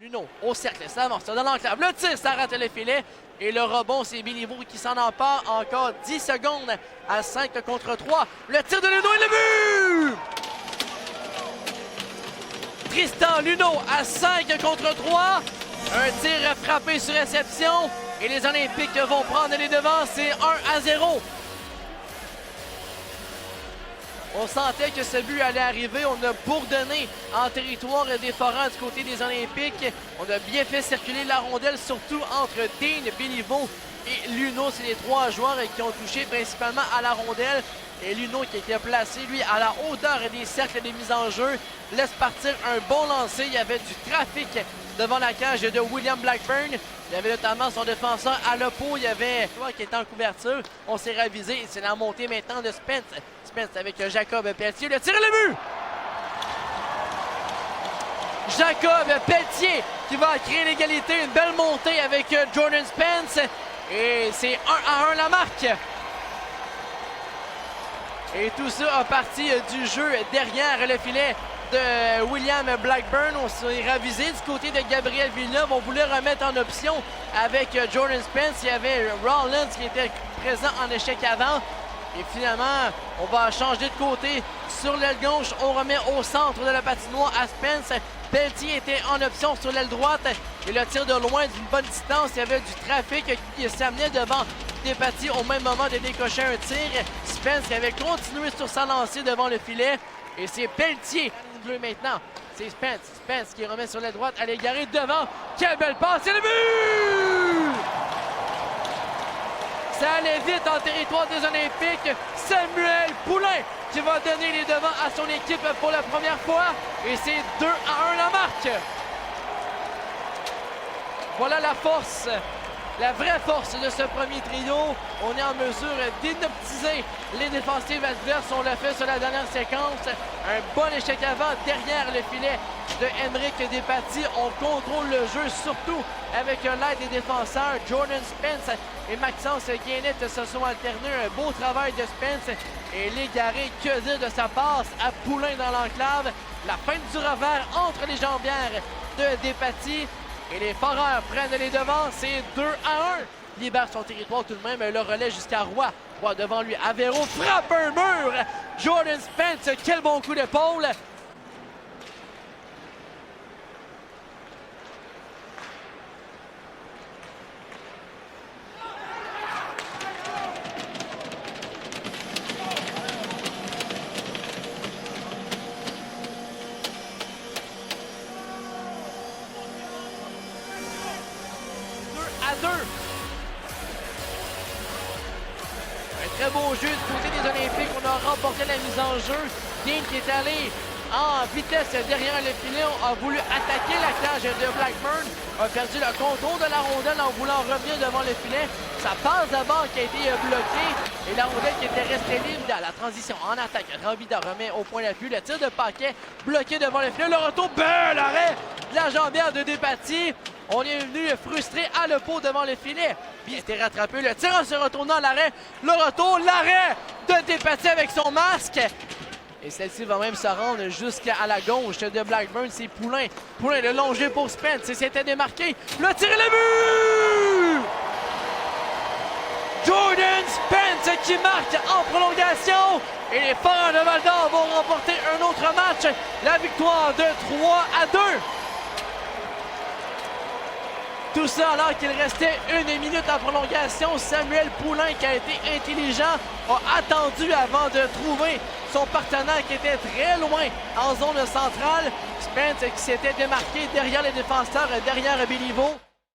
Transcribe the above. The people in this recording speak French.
Luno au cercle, ça avance dans l'enclave. Le tir, ça rate le filet. Et le rebond, c'est Béliveau qui s'en empare. Encore 10 secondes à 5 contre 3. Le tir de Luno et le but! Tristan Luno à 5 contre 3. Un tir frappé sur réception. Et les Olympiques vont prendre les devants. C'est 1-0. On sentait que ce but allait arriver. On a bourdonné en territoire des Forains du côté des Olympiques. On a bien fait circuler la rondelle, surtout entre Dean, Béliveau et Luno. C'est les trois joueurs qui ont touché principalement à la rondelle. Et Luno qui était placé, lui, à la hauteur des cercles des mises en jeu, laisse partir un bon lancer. Il y avait du trafic devant la cage de William Blackburn. Il y avait notamment son défenseur à l'oppo. Il y avait toi qui était en couverture. On s'est ravisé. C'est la montée maintenant de Spence. Spence avec Jacob Pelletier. Le tir et le but! Jacob Pelletier qui va créer l'égalité. Une belle montée avec Jordan Spence. Et c'est 1-1 la marque. Et tout ça a parti du jeu derrière le filet de William Blackburn. On s'est ravisé du côté de Gabriel Villeneuve. On voulait remettre en option avec Jordan Spence. Il y avait Rollins qui était présent en échec avant. Et finalement, on va changer de côté sur l'aile gauche. On remet au centre de la patinoire à Spence. Pelletier était en option sur l'aile droite. Et le tir de loin d'une bonne distance. Il y avait du trafic qui s'amenait devant Despatie au même moment de décocher un tir. Spence qui avait continué sur sa lancée devant le filet. Et c'est Pelletier bleu maintenant. C'est Spence. Spence qui remet sur l'aile droite. Elle est garée devant. Quelle belle passe! C'est le but! Ça allait vite en territoire des Olympiques. Samuel Poulain qui va donner les devants à son équipe pour la première fois. Et c'est 2-1 la marque. Voilà la force, la vraie force de ce premier trio. On est en mesure d'inoptiser les défensives adverses. On l'a fait sur la dernière séquence. Un bon échec avant derrière le filet de Henrik Despatie. On contrôle le jeu, surtout avec l'aide des défenseurs. Jordan Spence et Maxence Guénette se sont alternés. Un beau travail de Spence. Et l'égaré, que dire de sa passe à Poulain dans l'enclave. La feinte du revers entre les jambières de Despatie. Et les Foreurs prennent les devants. C'est 2-1. Libère son territoire tout de même. Le relais jusqu'à Roy. Roy devant lui. Avero frappe un mur. Jordan Spence, quel bon coup d'épaule. Un très beau jeu du côté des Olympiques. On a remporté la mise en jeu. Dean qui est allé en vitesse derrière le filet a voulu attaquer la cage de Blackburn. A perdu le contrôle de la rondelle en voulant revenir devant le filet. Sa passe d'abord qui a été bloquée. Et la rondelle qui était restée libre dans la transition en attaque. Robida remet au point d'appui. Le tir de Paquet bloqué devant le filet. Le retour, bel arrêt de la jambière de Despatie. On est venu frustré à l'oppo devant le filet. Bien été rattrapé. Le tir en se retournant à l'arrêt. Le retour, l'arrêt de Despatie avec son masque. Et celle-ci va même se rendre jusqu'à la gauche de Blackburn. C'est Poulain. Poulain, le long jeu pour Spence. C'était démarqué. Le tir et le but! Jordan Spence qui marque en prolongation. Et les Foreurs de Val-d'Or vont remporter un autre match. La victoire de 3-2. Tout ça alors qu'il restait 1 minute en prolongation. Samuel Poulain, qui a été intelligent, a attendu avant de trouver son partenaire qui était très loin en zone centrale. Spence qui s'était démarqué derrière les défenseurs, derrière Béliveau.